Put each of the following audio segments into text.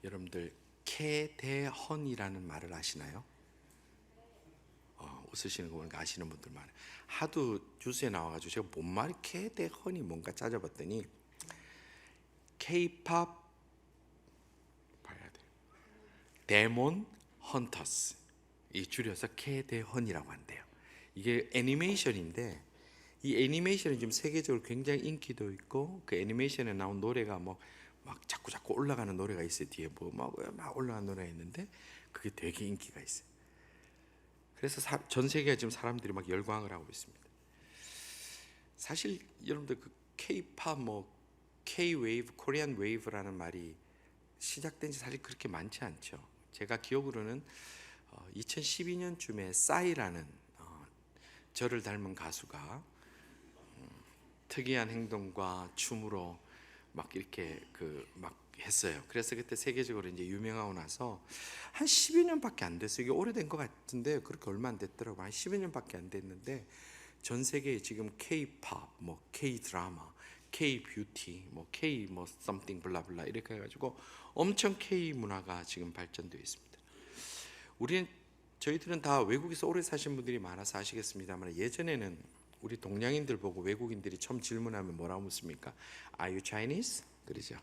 여러분들 캐대헌이라는 말을 아시나요? 웃으시는 거 보니까 아시는 분들 많아요. 하도 뉴스에 나와가지고 제가 뭔 말이 캐대헌이 뭔가 찾아봤더니 K-pop 봐야 돼. 데몬 헌터스, 이 줄여서 캐대헌이라고 한대요. 이게 애니메이션인데 이 애니메이션이 지금 세계적으로 굉장히 인기도 있고 그 애니메이션에 나온 노래가 막 자꾸 올라가는 노래가 있어요. 뒤에 막 올라가는 노래가 있는데 그게 되게 인기가 있어요. 그래서 전 세계가 지금 사람들이 막 열광을 하고 있습니다. 사실 여러분들 그 K-pop K-wave, 코리안 웨이브라는 말이 시작된 지 사실 그렇게 많지 않죠. 제가 기억으로는 2012년쯤에 싸이라는 저를 닮은 가수가 특이한 행동과 춤으로 막 이렇게 막 했어요. 그래서 그때 세계적으로 이제 유명하고 나서 한 10여 년밖에 안 됐어요. 이게 오래된 것 같은데 그렇게 얼마 안 됐더라고요. 한 10여 년밖에 안 됐는데 전 세계에 지금 K-pop, K-드라마, K-뷰티, K something 블라블라 이렇게 해가지고 엄청 K 문화가 지금 발전되어 있습니다. 저희들은 다 외국에서 오래 사신 분들이 많아서 아시겠습니다만 예전에는 우리 동양인들 보고 외국인들이 처음 질문하면 뭐라고 묻습니까? Are you Chinese? 그러죠.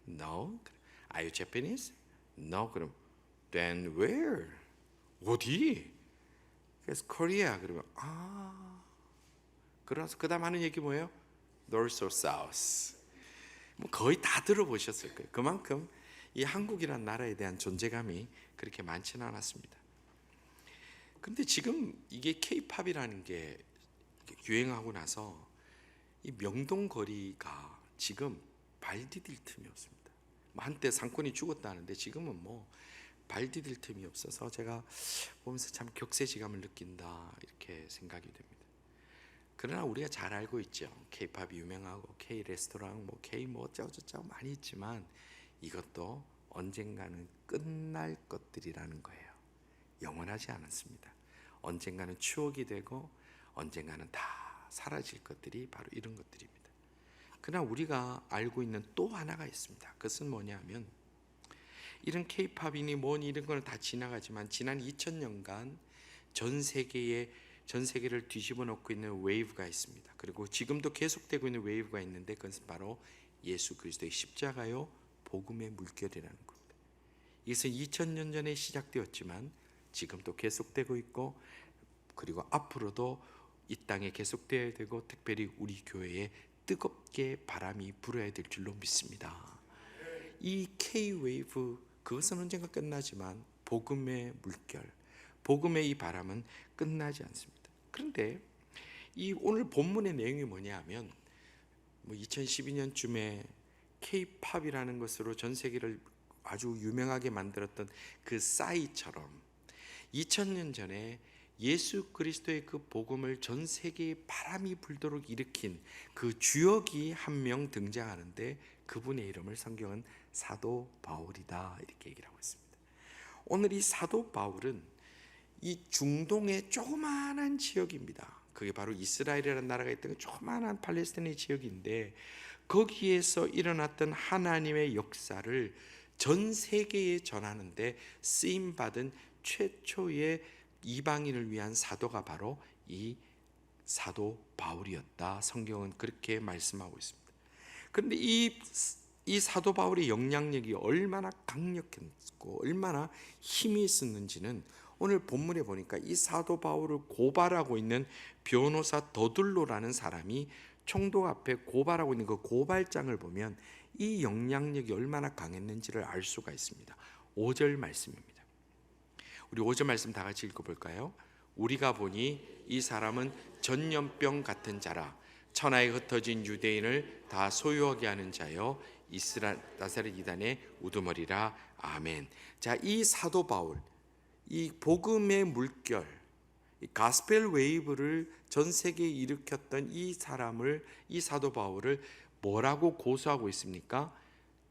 No. Are you Japanese? No. 그럼 Then where? 어디? 그래서 Korea. 그러면 그래서 그다음 하는 얘기 뭐예요? North or South. 거의 다 들어보셨을 거예요. 그만큼 이 한국이라는 나라에 대한 존재감이 그렇게 많지는 않았습니다. 근데 지금 이게 K-팝이라는 게 유행하고 나서 이 명동거리가 지금 발 디딜 틈이 없습니다. 한때 상권이 죽었다는데 지금은 발 디딜 틈이 없어서 제가 보면서 참 격세지감을 느낀다 이렇게 생각이 됩니다. 그러나 우리가 잘 알고 있죠. K-팝이 유명하고 K 레스토랑 K 어쩌고저쩌고 많이 있지만 이것도 언젠가는 끝날 것들이라는 거예요. 영원하지 않았습니다. 언젠가는 추억이 되고 언젠가는 다 사라질 것들이 바로 이런 것들입니다. 그러나 우리가 알고 있는 또 하나가 있습니다. 그것은 뭐냐면 이런 K-팝이니 뭐니 이런 거는 다 지나가지만 지난 2000년간 전 세계를 뒤집어 놓고 있는 웨이브가 있습니다. 그리고 지금도 계속되고 있는 웨이브가 있는데 그것은 바로 예수 그리스도의 십자가요 복음의 물결이라는 겁니다. 이것은 2000년 전에 시작되었지만 지금도 계속되고 있고 그리고 앞으로도 이 땅에 계속되어야 되고 특별히 우리 교회에 뜨겁게 바람이 불어야 될 줄로 믿습니다. 이 K-웨이브 그것은 언젠가 끝나지만 복음의 물결, 복음의 이 바람은 끝나지 않습니다. 그런데 이 오늘 본문의 내용이 뭐냐 하면 2012년쯤에 K-팝이라는 것으로 전 세계를 아주 유명하게 만들었던 그 싸이처럼 2000년 전에 예수 그리스도의 그 복음을 전 세계에 바람이 불도록 일으킨 그 주역이 한 명 등장하는데 그분의 이름을 성경은 사도 바울이다 이렇게 얘기를 하고 있습니다. 오늘 이 사도 바울은 이 중동의 조그마한 지역입니다. 그게 바로 이스라엘이라는 나라가 있던 조그마한 팔레스타인의 지역인데 거기에서 일어났던 하나님의 역사를 전 세계에 전하는데 쓰임받은 최초의 이방인을 위한 사도가 바로 이 사도 바울이었다. 성경은 그렇게 말씀하고 있습니다. 그런데 이 사도 바울의 영향력이 얼마나 강력했고 얼마나 힘이 있었는지는 오늘 본문에 보니까 이 사도 바울을 고발하고 있는 변호사 더둘로라는 사람이 총독 앞에 고발하고 있는 그 고발장을 보면 이 영향력이 얼마나 강했는지를 알 수가 있습니다. 5절 말씀입니다. 우리 5절 말씀 다 같이 읽어볼까요? 우리가 보니 이 사람은 전염병 같은 자라 천하에 흩어진 유대인을 다 소유하게 하는 자여 나사렛 이단의 우두머리라. 아멘. 자, 이 사도 바울, 이 복음의 물결, 이 가스펠 웨이브를 전 세계에 일으켰던 이 사도 바울을 뭐라고 고소하고 있습니까?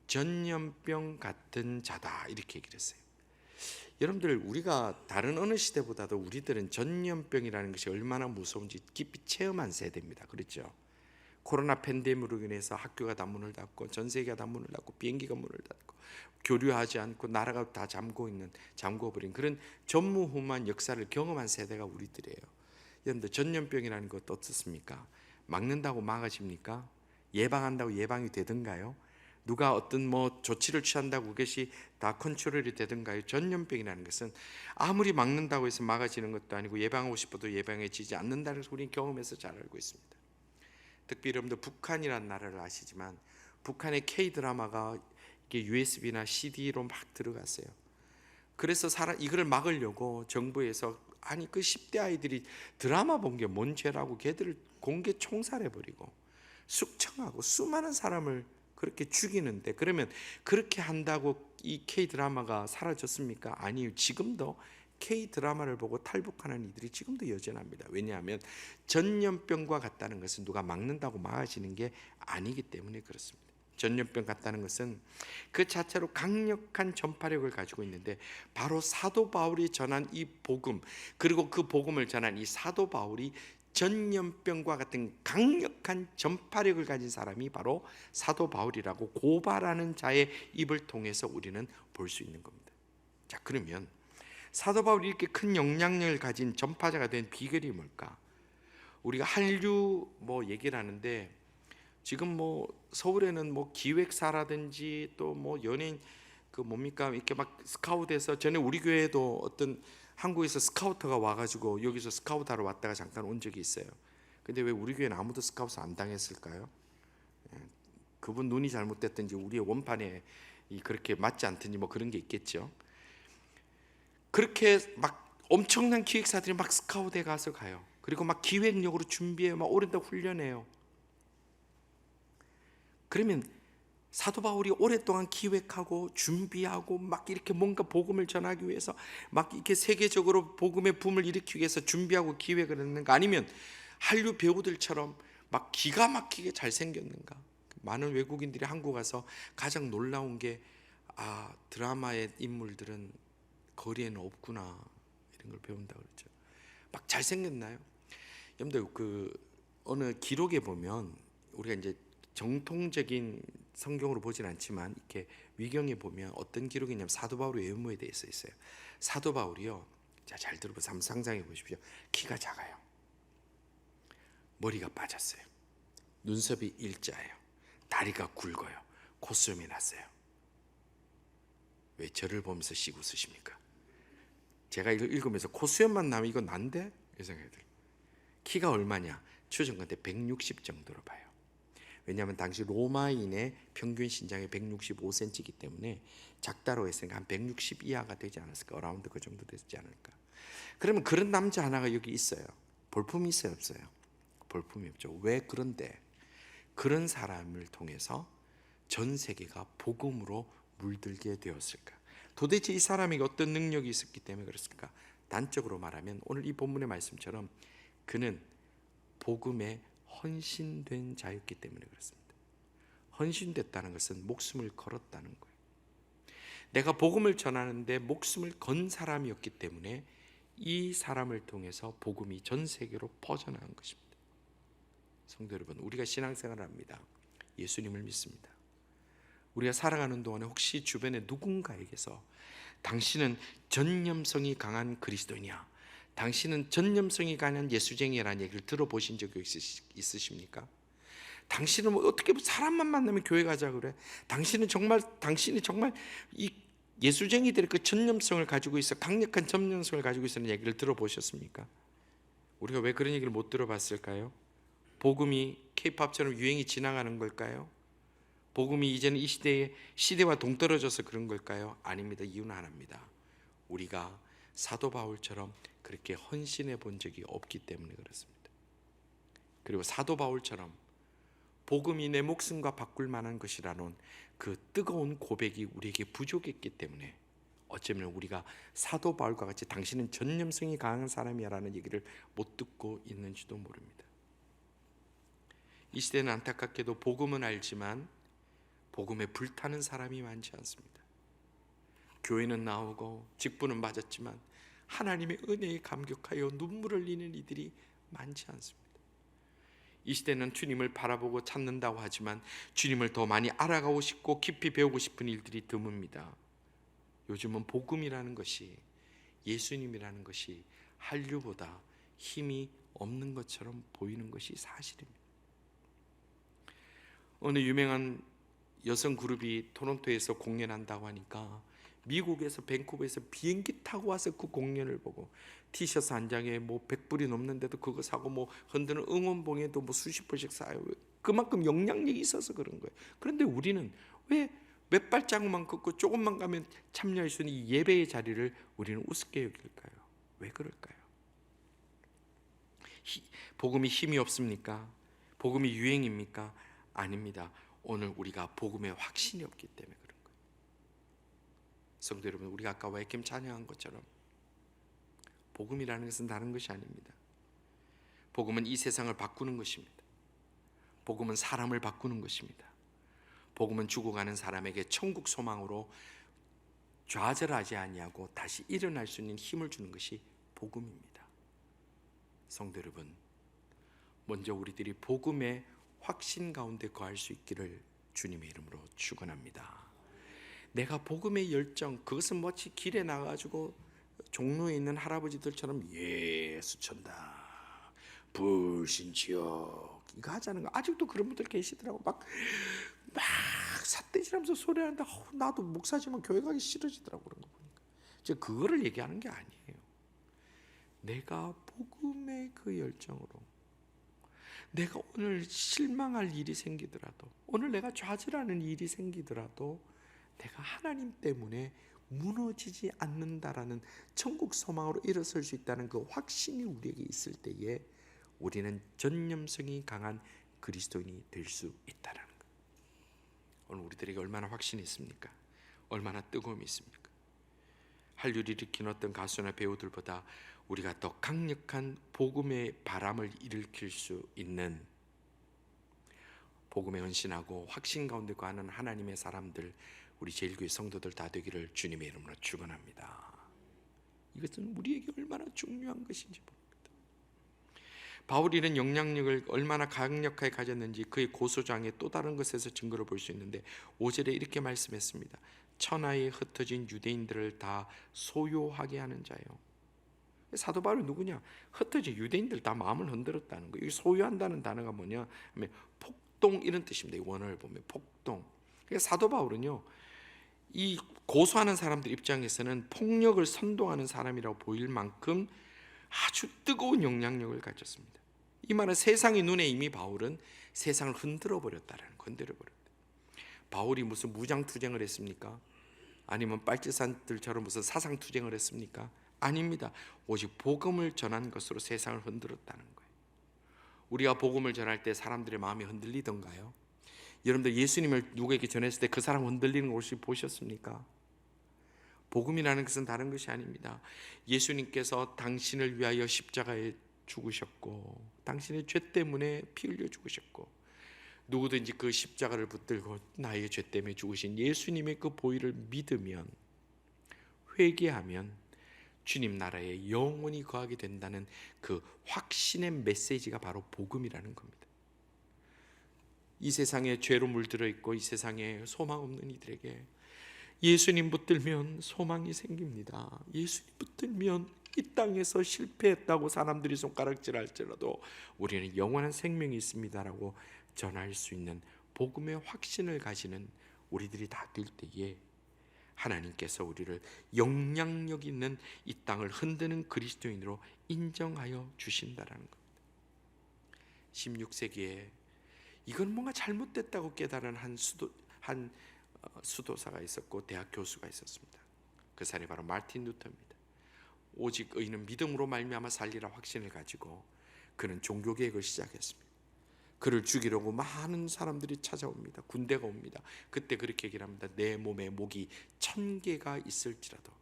전염병 같은 자다 이렇게 얘기를 했어요. 여러분들 우리가 다른 어느 시대보다도 우리들은 전염병이라는 것이 얼마나 무서운지 깊이 체험한 세대입니다. 그렇죠? 코로나 팬데믹으로 인해서 학교가 다 문을 닫고 전 세계가 다 문을 닫고 비행기가 문을 닫고 교류하지 않고 나라가 다 잠궈버린 그런 전무후무한 역사를 경험한 세대가 우리들이에요. 여러분들 전염병이라는 것도 어떻습니까? 막는다고 막아집니까? 예방한다고 예방이 되던가요? 누가 어떤 조치를 취한다고 그것이 다 컨트롤이 되던가요? 전염병이라는 것은 아무리 막는다고 해서 막아지는 것도 아니고 예방하고 싶어도 예방해지지 않는다는 것을 우리는 경험해서 잘 알고 있습니다. 특히 여러분들 북한이라는 나라를 아시지만 북한의 K-드라마가 이게 USB나 CD로 막 들어갔어요. 그래서 이걸 막으려고 정부에서 아니 그 10대 아이들이 드라마 본 게 뭔 죄라고 걔들을 공개 총살해버리고 숙청하고 수많은 사람을 그렇게 죽이는데, 그러면 그렇게 한다고 이 K-드라마가 사라졌습니까? 아니요. 지금도 K-드라마를 보고 탈북하는 이들이 지금도 여전합니다. 왜냐하면 전염병과 같다는 것은 누가 막는다고 막아지는 게 아니기 때문에 그렇습니다. 전염병 같다는 것은 그 자체로 강력한 전파력을 가지고 있는데, 바로 사도 바울이 전한 이 복음, 그리고 그 복음을 전한 이 사도 바울이 전염병과 같은 강력한 전파력을 가진 사람이 바로 사도 바울이라고 고발하는 자의 입을 통해서 우리는 볼 수 있는 겁니다. 자, 그러면 사도 바울이 이렇게 큰 영향력을 가진 전파자가 된 비결이 뭘까? 우리가 한류 얘기를 하는데, 지금 서울에는 기획사라든지 또 연예인 이렇게 막 스카우트해서, 전에 우리 교회에도 어떤 한국에서 스카우터가 와가지고 여기서 스카우트하러 왔다가 잠깐 온 적이 있어요. 근데 왜 우리 교회는 아무도 스카우트 안 당했을까요? 그분 눈이 잘못됐든지 우리의 원판에 그렇게 맞지 않든지 그런 게 있겠죠. 그렇게 막 엄청난 기획사들이 막 스카우트에 가서 가요. 그리고 막 기획력으로 준비해요. 막 오랜 훈련해요. 그러면 사도 바울이 오랫동안 기획하고 준비하고 막 이렇게 뭔가 복음을 전하기 위해서 막 이렇게 세계적으로 복음의 붐을 일으키기 위해서 준비하고 기획을 했는가? 아니면 한류 배우들처럼 막 기가 막히게 잘생겼는가? 많은 외국인들이 한국 와서 가장 놀라운 게, 드라마의 인물들은 거리에는 없구나, 이런 걸 배운다 그러죠. 막 잘생겼나요? 여러분들 어느 기록에 보면, 우리가 이제 정통적인 성경으로 보진 않지만 이렇게 위경에 보면 어떤 기록이 있냐면 사도 바울의 외모에 대해서 있어요. 사도 바울이요, 자, 잘 들어보세요. 한번 상상해 보십시오. 키가 작아요. 머리가 빠졌어요. 눈썹이 일자예요. 다리가 굵어요. 콧수염이 났어요. 왜 저를 보면서 씩 웃으십니까? 제가 이걸 읽으면서 콧수염만 나면 이거 난데? 이 생각이 들어요. 키가 얼마냐? 추정컨대 160 정도로 봐요. 왜냐하면 당시 로마인의 평균 신장이 165cm이기 때문에 작다로 했으니까 한 160 이하가 되지 않았을까? 어라운드 그 정도 되지 않을까? 그러면 그런 남자 하나가 여기 있어요. 볼품이 있어요, 없어요? 볼품이 없죠. 왜? 그런데 그런 사람을 통해서 전 세계가 복음으로 물들게 되었을까? 도대체 이 사람에게 어떤 능력이 있었기 때문에 그렇습니까? 단적으로 말하면 오늘 이 본문의 말씀처럼 그는 복음에 헌신된 자였기 때문에 그렇습니다. 헌신됐다는 것은 목숨을 걸었다는 거예요. 내가 복음을 전하는데 목숨을 건 사람이었기 때문에 이 사람을 통해서 복음이 전 세계로 퍼져나간 것입니다. 성도 여러분, 우리가 신앙생활을 합니다. 예수님을 믿습니다. 우리가 살아가는 동안에 혹시 주변에 누군가에게서 당신은 전념성이 강한 그리스도이냐, 당신은 전념성이 강한 예수쟁이라는 얘기를 들어보신 적이 있으십니까? 당신은 어떻게 사람만 만나면 교회 가자 그래? 당신이 정말 이 예수쟁이들의 그 전념성을 가지고 있어, 강력한 전념성을 가지고 있는 얘기를 들어보셨습니까? 우리가 왜 그런 얘기를 못 들어봤을까요? 복음이 K-팝처럼 유행이 지나가는 걸까요? 복음이 이제는 이 시대와 동떨어져서 그런 걸까요? 아닙니다. 이유는 하나입니다. 우리가 사도 바울처럼 그렇게 헌신해 본 적이 없기 때문에 그렇습니다. 그리고 사도 바울처럼 복음이 내 목숨과 바꿀 만한 것이라는 그 뜨거운 고백이 우리에게 부족했기 때문에 어쩌면 우리가 사도 바울과 같이 당신은 전념성이 강한 사람이라는 얘기를 못 듣고 있는지도 모릅니다. 이 시대는 안타깝게도 복음은 알지만 복음에 불타는 사람이 많지 않습니다. 교회는 나오고 직분은 맞았지만 하나님의 은혜에 감격하여 눈물을 흘리는 이들이 많지 않습니다. 이 시대는 주님을 바라보고 찾는다고 하지만 주님을 더 많이 알아가고 싶고 깊이 배우고 싶은 일들이 드뭅니다. 요즘은 복음이라는 것이, 예수님이라는 것이 한류보다 힘이 없는 것처럼 보이는 것이 사실입니다. 어느 유명한 여성 그룹이 토론토에서 공연한다고 하니까 미국에서 밴쿠버에서 비행기 타고 와서 그 공연을 보고 티셔츠 한 장에 뭐 100불이 넘는데도 그거 사고 뭐 흔드는 응원봉에도 뭐 수십 불씩 사요. 그만큼 영향력이 있어서 그런 거예요. 그런데 우리는 왜 몇 발자국만 걷고 조금만 가면 참여할 수 있는 이 예배의 자리를 우리는 우습게 여길까요? 왜 그럴까요? 복음이 힘이 없습니까? 복음이 유행입니까? 아닙니다. 오늘 우리가 복음의 확신이 없기 때문에 그런 거예요. 성도 여러분, 우리가 아까 웨이캠 찬양한 것처럼 복음이라는 것은 다른 것이 아닙니다. 복음은 이 세상을 바꾸는 것입니다. 복음은 사람을 바꾸는 것입니다. 복음은 죽어가는 사람에게 천국 소망으로 좌절하지 아니하고 다시 일어날 수 있는 힘을 주는 것이 복음입니다. 성도 여러분, 먼저 우리들이 복음의 확신 가운데 거할 수 있기를 주님의 이름으로 축원합니다. 내가 복음의 열정, 그것은 마치 길에 나가지고 종로에 있는 할아버지들처럼 예수 천다, 불신지역 이거 하자는 거, 아직도 그런 분들 계시더라고. 막 삿대질하면서 소리하는데 나도 목사지만 교회 가기 싫어지더라고. 그런 거 보니까 제가 그거를 얘기하는 게 아니에요. 내가 복음의 그 열정으로, 내가 오늘 실망할 일이 생기더라도, 오늘 내가 좌절하는 일이 생기더라도 내가 하나님 때문에 무너지지 않는다라는 천국 소망으로 일어설 수 있다는 그 확신이 우리에게 있을 때에 우리는 전념성이 강한 그리스도인이 될 수 있다는 것. 오늘 우리들에게 얼마나 확신이 있습니까? 얼마나 뜨거움이 있습니까? 한류를 일으킨 어떤 가수나 배우들보다 우리가 더 강력한 복음의 바람을 일으킬 수 있는, 복음에 헌신하고 확신 가운데 거하는 하나님의 사람들, 우리 제일교회 성도들 다 되기를 주님의 이름으로 축원합니다. 이것은 우리에게 얼마나 중요한 것인지 봅니다. 바울이는 영향력을 얼마나 강력하게 가졌는지 그의 고소장의 또 다른 것에서 증거를 볼 수 있는데 5절에 이렇게 말씀했습니다. 천하에 흩어진 유대인들을 다 소요하게 하는 자요. 사도 바울이 누구냐? 흩어진 유대인들 다 마음을 흔들었다는 거예요. 소유한다는 단어가 뭐냐 하면 폭동 이런 뜻입니다. 원어를 보면 폭동. 그러니까 사도 바울은요, 이 고소하는 사람들 입장에서는 폭력을 선동하는 사람이라고 보일 만큼 아주 뜨거운 영향력을 가졌습니다. 이 말은 세상의 눈에 이미 바울은 세상을 흔들어 버렸다라는, 건드려 버렸다. 바울이 무슨 무장투쟁을 했습니까? 아니면 빨치산들처럼 무슨 사상투쟁을 했습니까? 아닙니다. 오직 복음을 전한 것으로 세상을 흔들었다는 거예요. 우리가 복음을 전할 때 사람들의 마음이 흔들리던가요? 여러분들 예수님을 누구에게 전했을 때 그 사람 흔들리는 것을 보셨습니까? 복음이라는 것은 다른 것이 아닙니다. 예수님께서 당신을 위하여 십자가에 죽으셨고 당신의 죄 때문에 피 흘려 죽으셨고, 누구든지 그 십자가를 붙들고 나의 죄 때문에 죽으신 예수님의 그 보혈을 믿으면, 회개하면 주님 나라에 영원히 거하게 된다는 그 확신의 메시지가 바로 복음이라는 겁니다. 이 세상에 죄로 물들어 있고 이 세상에 소망 없는 이들에게 예수님 붙들면 소망이 생깁니다. 예수님 붙들면 이 땅에서 실패했다고 사람들이 손가락질할지라도 우리는 영원한 생명이 있습니다라고 전할 수 있는 복음의 확신을 가지는 우리들이 다 될 때에 하나님께서 우리를 영향력 있는 이 땅을 흔드는 그리스도인으로 인정하여 주신다라는 겁니다. 16세기에 이건 뭔가 잘못됐다고 깨달은 한 수도사가 있었고 대학 교수가 있었습니다. 그 사람이 바로 마틴 루터입니다. 오직 의인은 믿음으로 말미암아 살리라 확신을 가지고 그는 종교개혁을 시작했습니다. 그를 죽이려고 많은 사람들이 찾아옵니다. 군대가 옵니다. 그때 그렇게 얘기를 합니다. 내 몸에 목이 1000개가 있을지라도,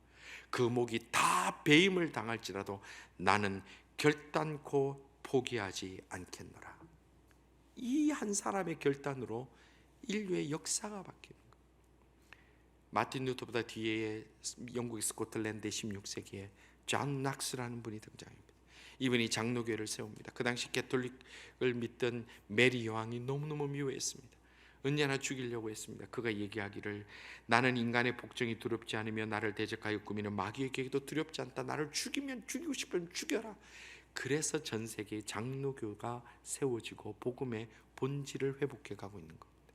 그 목이 다 배임을 당할지라도 나는 결단코 포기하지 않겠노라. 이 한 사람의 결단으로 인류의 역사가 바뀌는 거예요. 마틴 루터보다 뒤에 영국 스코틀랜드 16세기에 존 낙스라는 분이 등장합니다. 이분이 장로교회를 세웁니다. 그 당시 가톨릭을 믿던 메리 여왕이 너무너무 미워했습니다. 언제나 죽이려고 했습니다. 그가 얘기하기를 나는 인간의 복종이 두렵지 않으며 나를 대적하여 꾸미는 마귀의 계획도 두렵지 않다. 나를 죽이면 죽이고 싶으면 죽여라. 그래서 전 세계에 장로교가 세워지고 복음의 본질을 회복해 가고 있는 겁니다.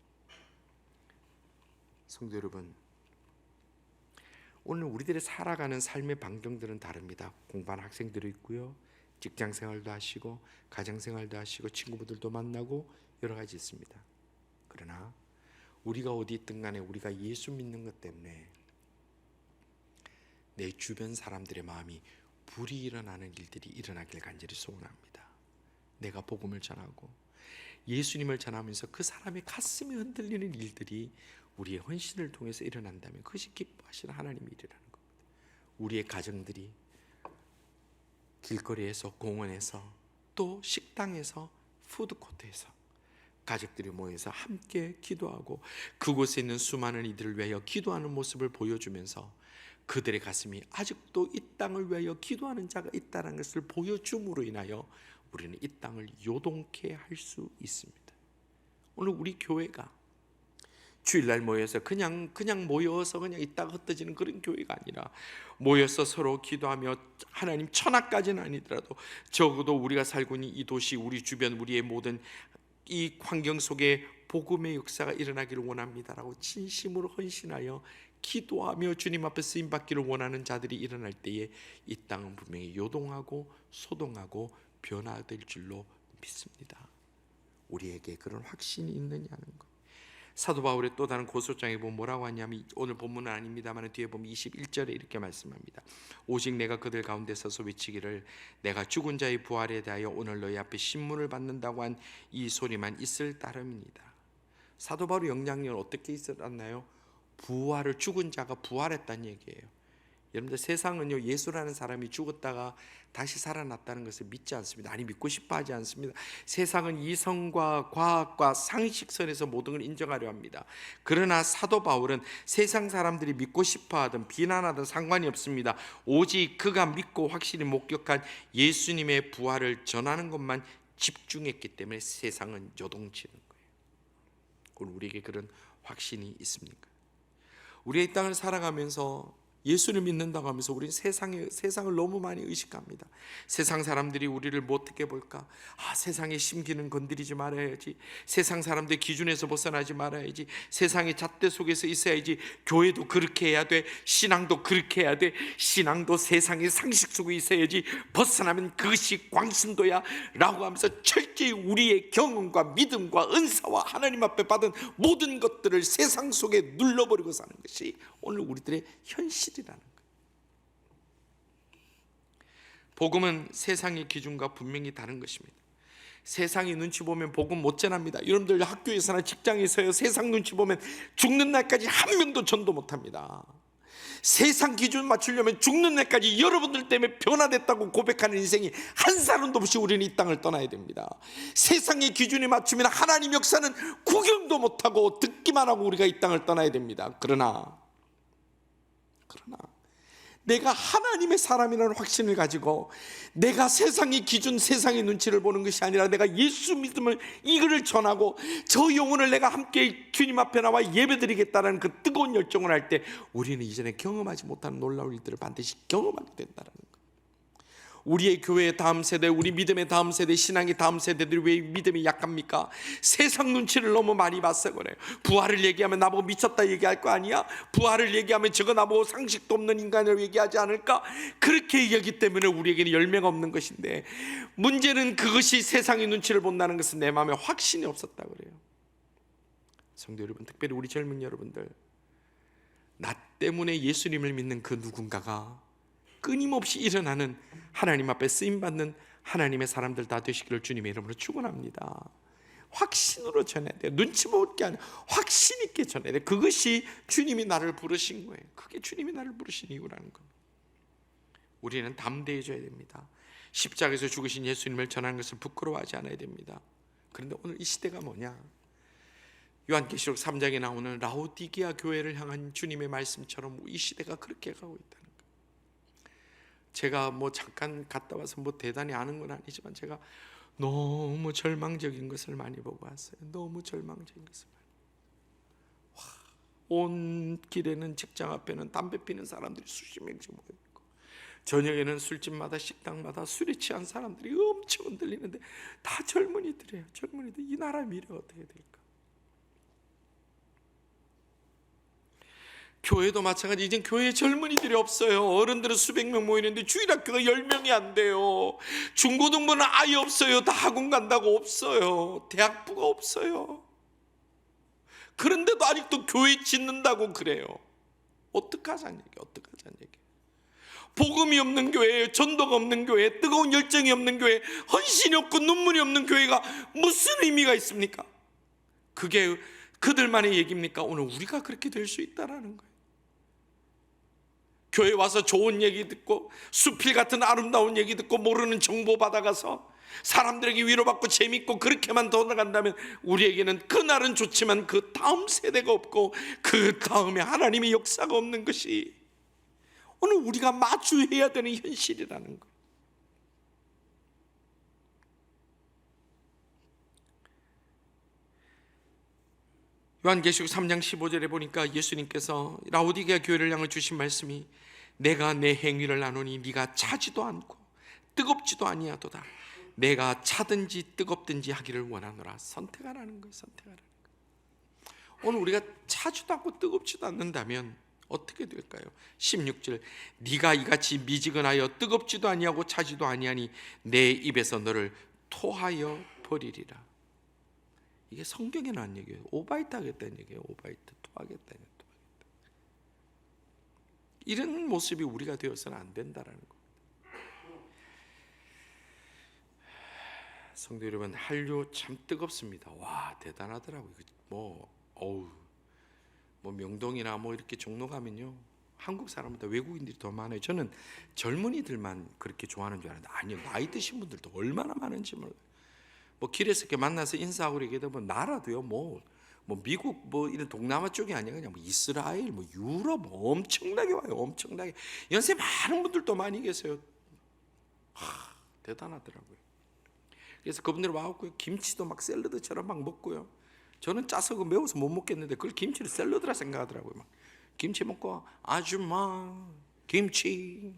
성도 여러분, 오늘 우리들이 살아가는 삶의 반경들은 다릅니다. 공부하는 학생들도 있고요, 직장생활도 하시고 가정생활도 하시고 친구분들도 만나고 여러 가지 있습니다. 그러나 우리가 어디 있든 간에 우리가 예수 믿는 것 때문에 내 주변 사람들의 마음이 불이 일어나는 일들이 일어나길 간절히 소원합니다. 내가 복음을 전하고 예수님을 전하면서 그 사람의 가슴이 흔들리는 일들이 우리의 헌신을 통해서 일어난다면 그것이 기뻐하시는 하나님의 일이라는 겁니다. 우리의 가정들이 길거리에서, 공원에서, 또 식당에서, 푸드코트에서 가족들이 모여서 함께 기도하고 그곳에 있는 수많은 이들을 위하여 기도하는 모습을 보여주면서 그들의 가슴이 아직도 이 땅을 위하여 기도하는 자가 있다는 것을 보여줌으로 인하여 우리는 이 땅을 요동케 할 수 있습니다. 오늘 우리 교회가 주일날 모여서 그냥 모여서 그냥 있다가 흩어지는 그런 교회가 아니라 모여서 서로 기도하며 하나님, 천하까지는 아니더라도 적어도 우리가 살고 있는 이 도시, 우리 주변, 우리의 모든 이 환경 속에 복음의 역사가 일어나기를 원합니다라고 진심으로 헌신하여 기도하며 주님 앞에 쓰임받기를 원하는 자들이 일어날 때에 이 땅은 분명히 요동하고 소동하고 변화될 줄로 믿습니다. 우리에게 그런 확신이 있느냐는 것. 사도 바울의 또 다른 고소장에 보면 뭐라고 하냐면, 오늘 본문은 아닙니다만 뒤에 보면 21절에 이렇게 말씀합니다. 오직 내가 그들 가운데 서서 외치기를 내가 죽은 자의 부활에 대하여 오늘 너희 앞에 신문을 받는다고 한 이 소리만 있을 따름입니다. 사도 바울의 영향력은 어떻게 있었나요? 부활을, 죽은 자가 부활했다는 얘기예요. 여러분들, 세상은요, 예수라는 사람이 죽었다가 다시 살아났다는 것을 믿지 않습니다. 아니, 믿고 싶어 하지 않습니다. 세상은 이성과 과학과 상식선에서 모든 걸 인정하려 합니다. 그러나 사도 바울은 세상 사람들이 믿고 싶어 하든 비난하든 상관이 없습니다. 오직 그가 믿고 확실히 목격한 예수님의 부활을 전하는 것만 집중했기 때문에 세상은 요동치는 거예요. 오늘 우리에게 그런 확신이 있습니까? 우리가 이 땅을 살아가면서 예수를 믿는다고 하면서 우리는 세상을 너무 많이 의식합니다. 세상 사람들이 우리를 뭐 어떻게 볼까? 세상의 심기는 건드리지 말아야지. 세상 사람들의 기준에서 벗어나지 말아야지. 세상의 잣대 속에서 있어야지. 교회도 그렇게 해야 돼. 신앙도 그렇게 해야 돼. 신앙도 세상의 상식 속에 있어야지. 벗어나면 그것이 광신도야 라고 하면서 철저히 우리의 경험과 믿음과 은사와 하나님 앞에 받은 모든 것들을 세상 속에 눌러버리고 사는 것이 오늘 우리들의 현실이라는 거예요. 복음은 세상의 기준과 분명히 다른 것입니다. 세상의 눈치 보면 복음 못 전합니다. 여러분들 학교에서나 직장에서요, 세상 눈치 보면 죽는 날까지 한 명도 전도 못합니다. 세상 기준 맞추려면 죽는 날까지 여러분들 때문에 변화됐다고 고백하는 인생이 한 사람도 없이 우리는 이 땅을 떠나야 됩니다. 세상의 기준에 맞추면 하나님 역사는 구경도 못하고 듣기만 하고 우리가 이 땅을 떠나야 됩니다. 그러나 내가 하나님의 사람이라는 확신을 가지고 내가 세상의 기준, 세상의 눈치를 보는 것이 아니라 내가 예수 믿음을 이거를 전하고 저 영혼을 내가 함께 주님 앞에 나와 예배드리겠다는 그 뜨거운 열정을 할 때 우리는 이전에 경험하지 못한 놀라운 일들을 반드시 경험하게 된다는 거예요. 우리의 교회의 다음 세대, 우리 믿음의 다음 세대, 신앙의 다음 세대들이 왜 믿음이 약합니까? 세상 눈치를 너무 많이 봐서 그래요. 부활을 얘기하면 나보고 미쳤다 얘기할 거 아니야? 부활을 얘기하면 저거 나보고 상식도 없는 인간을 얘기하지 않을까? 그렇게 얘기하기 때문에 우리에게는 열매가 없는 것인데, 문제는 그것이 세상의 눈치를 본다는 것은 내 마음에 확신이 없었다 그래요. 성도 여러분, 특별히 우리 젊은 여러분들, 나 때문에 예수님을 믿는 그 누군가가 끊임없이 일어나는 하나님 앞에 쓰임받는 하나님의 사람들 다 되시기를 주님의 이름으로 축원합니다. 확신으로 전해야 돼요. 눈치 볼 게 아니라 확신 있게 전해야 돼요. 그것이 주님이 나를 부르신 거예요. 그게 주님이 나를 부르신 이유라는 겁니다. 우리는 담대해져야 됩니다. 십자가에서 죽으신 예수님을 전하는 것을 부끄러워하지 않아야 됩니다. 그런데 오늘 이 시대가 뭐냐? 요한계시록 3장에 나오는 라오디게아 교회를 향한 주님의 말씀처럼 이 시대가 그렇게 가고 있다는 거예요. 제가 뭐 잠깐 갔다 와서 뭐 대단히 아는 건 아니지만 제가 너무 절망적인 것을 많이 보고 왔어요. 너무 절망적인 것을 많이. 온 길에는, 직장 앞에는 담배 피는 사람들이 수십 명씩 모여 있고, 저녁에는 술집마다 식당마다 술에 취한 사람들이 엄청 흔들리는데 다 젊은이들이에요. 젊은이들. 이 나라 미래가 어떻게 될까? 교회도 마찬가지. 이젠 교회에 젊은이들이 없어요. 어른들은 수백 명 모이는데 주일학교가 10명이 안 돼요. 중고등부는 아예 없어요. 다 학원 간다고 없어요. 대학부가 없어요. 그런데도 아직도 교회 짓는다고 그래요. 어떡하자는 얘기예요. 어떡하자는 얘기예요. 복음이 없는 교회, 전도가 없는 교회, 뜨거운 열정이 없는 교회, 헌신이 없고 눈물이 없는 교회가 무슨 의미가 있습니까? 그게 그들만의 얘기입니까? 오늘 우리가 그렇게 될 수 있다라는 거예요. 교회 와서 좋은 얘기 듣고 수필 같은 아름다운 얘기 듣고 모르는 정보 받아가서 사람들에게 위로받고 재밌고 그렇게만 돌아간다면 우리에게는 그날은 좋지만 그 다음 세대가 없고 그 다음에 하나님의 역사가 없는 것이 오늘 우리가 마주해야 되는 현실이라는 거예요. 요한계시록 3장 15절에 보니까 예수님께서 라오디게아 교회를 향해 주신 말씀이 내가 내 행위를 나누니 네가 차지도 않고 뜨겁지도 아니하도다. 내가 차든지 뜨겁든지 하기를 원하노라. 선택하라는 거예요. 선택하라는 거예요. 오늘 우리가 차지도 않고 뜨겁지도 않는다면 어떻게 될까요? 16절 네가 이같이 미지근하여 뜨겁지도 아니하고 차지도 아니하니 내 입에서 너를 토하여 버리리라. 이게 성경에 나온 얘기예요. 오바이트 하겠다는 얘기예요. 오바이트, 토하겠다는 얘기예요. 이런 모습이 우리가 되어서는 안 된다라는 거예요. 성도 여러분, 한류 참 뜨겁습니다. 와, 대단하더라고요. 뭐 명동이나 뭐 이렇게 종로 가면요, 한국 사람보다 외국인들이 더 많아요. 저는 젊은이들만 그렇게 좋아하는 줄 알았는데 아니요, 나이 드신 분들도 얼마나 많은지 몰라요. 뭐 길에서 이렇게 만나서 인사하고 이렇게 되면 나라도요, 뭐 미국 뭐 이런 동남아 쪽이 아니라 그냥 뭐 이스라엘, 뭐 유럽 엄청나게 와요. 엄청나게 연세 많은 분들도 많이 계세요. 대단하더라고요. 그래서 그분들 와갖고 김치도 막 샐러드처럼 막 먹고요. 저는 짜서 매워서 못 먹겠는데 그걸 김치를 샐러드라 생각하더라고요. 막 김치 먹고 아줌마 김치.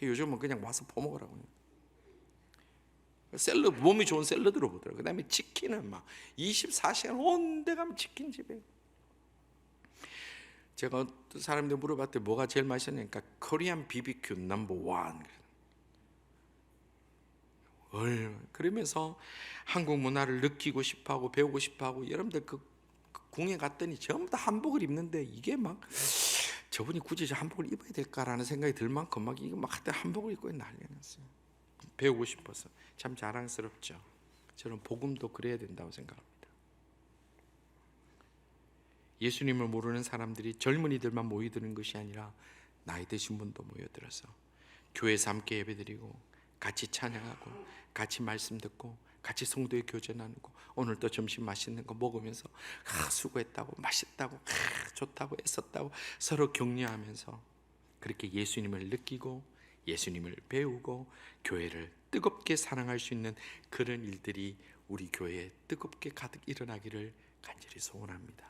요즘은 그냥 와서 퍼먹으라고요. 샐러드, 몸이 좋은 샐러드로 보더라고요. 그 다음에 치킨은 막 24시간 온데 가면 치킨집에. 제가 사람들 물어봤더니 뭐가 제일 맛있냐니까 코리안 BBQ 넘버 1. 그러면서 한국 문화를 느끼고 싶어하고 배우고 싶어하고, 여러분들 그 궁에 갔더니 전부 다 한복을 입는데 이게 막 저분이 굳이 저 한복을 입어야 될까라는 생각이 들 만큼 막 이거 막 그때 한복을 입고 난리가 났어요. 배우고 싶어서. 참 자랑스럽죠. 저는 복음도 그래야 된다고 생각합니다. 예수님을 모르는 사람들이 젊은이들만 모이드는 것이 아니라 나이 드신 분도 모여들어서 교회에서 함께 예배드리고 같이 찬양하고 같이 말씀 듣고 같이 성도의 교제 나누고 오늘 또 점심 맛있는 거 먹으면서 수고했다고, 맛있다고, 좋다고, 애썼다고 서로 격려하면서 그렇게 예수님을 느끼고 예수님을 배우고 교회를 뜨겁게 사랑할 수 있는 그런 일들이 우리 교회에 뜨겁게 가득 일어나기를 간절히 소원합니다.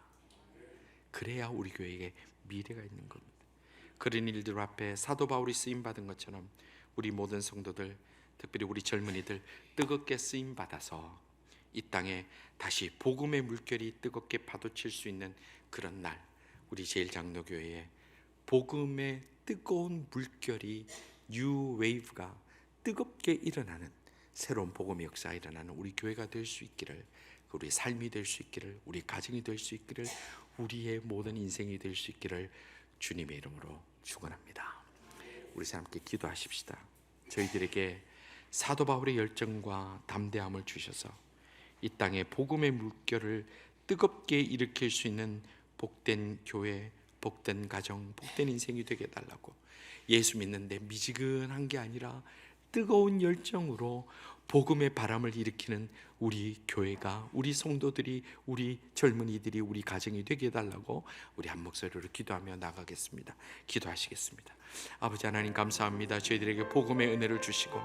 그래야 우리 교회에 미래가 있는 겁니다. 그런 일들 앞에 사도 바울이 쓰임받은 것처럼 우리 모든 성도들, 특별히 우리 젊은이들 뜨겁게 쓰임받아서 이 땅에 다시 복음의 물결이 뜨겁게 파도칠 수 있는 그런 날, 우리 제일장로교회에 복음의 뜨거운 물결이 뉴 웨이브가 뜨겁게 일어나는 새로운 복음의 역사가 일어나는 우리 교회가 될 수 있기를, 우리 삶이 될 수 있기를, 우리 가정이 될 수 있기를, 우리의 모든 인생이 될 수 있기를 주님의 이름으로 축원합니다. 우리 함께 기도하십시다. 저희들에게 사도 바울의 열정과 담대함을 주셔서 이 땅에 복음의 물결을 뜨겁게 일으킬 수 있는 복된 교회, 복된 가정, 복된 인생이 되게 해달라고, 예수 믿는데 미지근한 게 아니라 뜨거운 열정으로 복음의 바람을 일으키는 우리 교회가, 우리 성도들이, 우리 젊은이들이, 우리 가정이 되게 해달라고 우리 한 목소리로 기도하며 나가겠습니다. 기도하시겠습니다. 아버지 하나님 감사합니다. 저희들에게 복음의 은혜를 주시고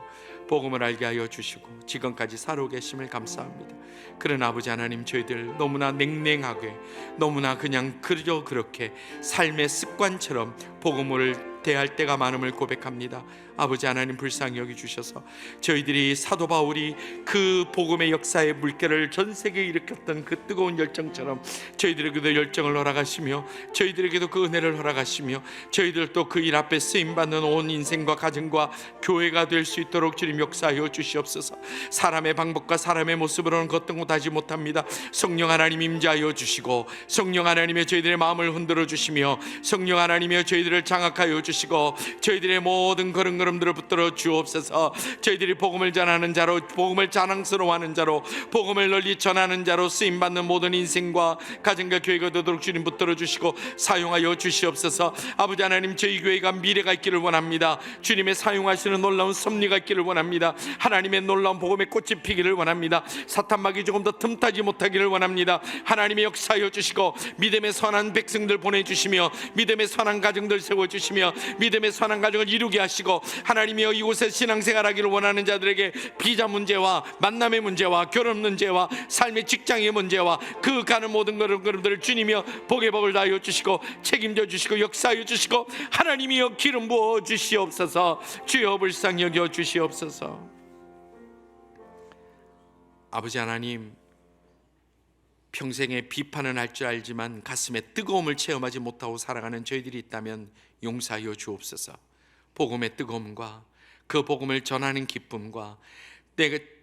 복음을 알게 하여 주시고 지금까지 살아오 계심을 감사합니다. 그러나 아버지 하나님, 저희들 너무나 냉랭하게, 너무나 그냥 그저 그렇게 삶의 습관처럼 복음을 대할 때가 많음을 고백합니다. 아버지 하나님, 불쌍히 여기주셔서 저희들이 사도 바울이 그 복음의 역사의 물결을 전 세계에 일으켰던 그 뜨거운 열정처럼 저희들에게도 열정을 허락하시며 저희들에게도 그 은혜를 허락하시며 저희들도 그 일 앞에 쓰임받는 온 인생과 가정과 교회가 될 수 있도록 주님 역사하여 주시옵소서. 사람의 방법과 사람의 모습으로는 걷던 곳하지 못합니다. 성령 하나님 임재하여 주시고 성령 하나님의 저희들의 마음을 흔들어 주시며 성령 하나님의 저희들을 장악하여 주시고 저희들의 모든 걸음걸음들을 붙들어 주옵소서. 저희들이 복음을 전하는 자로, 복음을 자랑스러워하는 자로, 복음을 널리 전하는 자로 쓰임받는 모든 인생과 가정과 교회가 되도록 주님 붙들어 주시고 사용하여 주시옵소서. 아버지 하나님, 저희 교회가 미래가 있기를 원합니다. 주님의 사용하시는 놀라운 섭리가 있기를 원합니다. 하나님의 놀라운 복음의 꽃이 피기를 원합니다. 사탄막이 조금 더 틈타지 못하기를 원합니다. 하나님의 역사하여 주시고 믿음의 선한 백성들 보내주시며 믿음의 선한 가정들 세워주시며 믿음의 선한 가정을 이루게 하시고 하나님이여 이곳에 신앙생활하기를 원하는 자들에게 비자 문제와 만남의 문제와 결혼 문제와 삶의 직장의 문제와 그 가는 모든 걸음들을 주님이여 복의 복을 다하여 주시고 책임져 주시고 역사하여 주시고 하나님이여 기름 부어 주시옵소서. 주여 불쌍히 여겨 주시옵소서. 아버지 하나님, 평생에 비판은 할 줄 알지만 가슴에 뜨거움을 체험하지 못하고 살아가는 저희들이 있다면 용서하여 주옵소서. 복음의 뜨거움과 그 복음을 전하는 기쁨과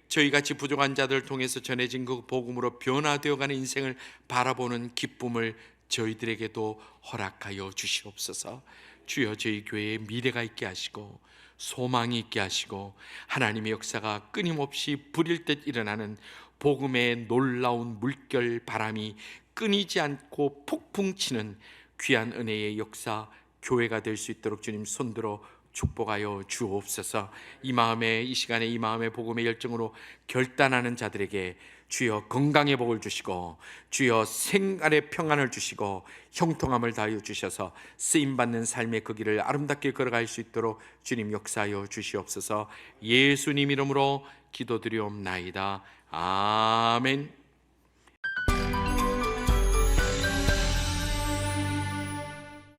저희같이 부족한 자들을 통해서 전해진 그 복음으로 변화되어가는 인생을 바라보는 기쁨을 저희들에게도 허락하여 주시옵소서. 주여, 저희 교회에 미래가 있게 하시고 소망이 있게 하시고 하나님의 역사가 끊임없이 불일 듯 일어나는 복음의 놀라운 물결 바람이 끊이지 않고 폭풍 치는 귀한 은혜의 역사, 교회가 될 수 있도록 주님 손들어 축복하여 주옵소서. 이 마음에, 이 시간에 이 마음의 복음의 열정으로 결단하는 자들에게 주여 건강의 복을 주시고 주여 생활의 평안을 주시고 형통함을 다하여 주셔서 쓰임받는 삶의 그 길을 아름답게 걸어갈 수 있도록 주님 역사하여 주시옵소서. 예수님 이름으로 기도드리옵나이다. 아멘.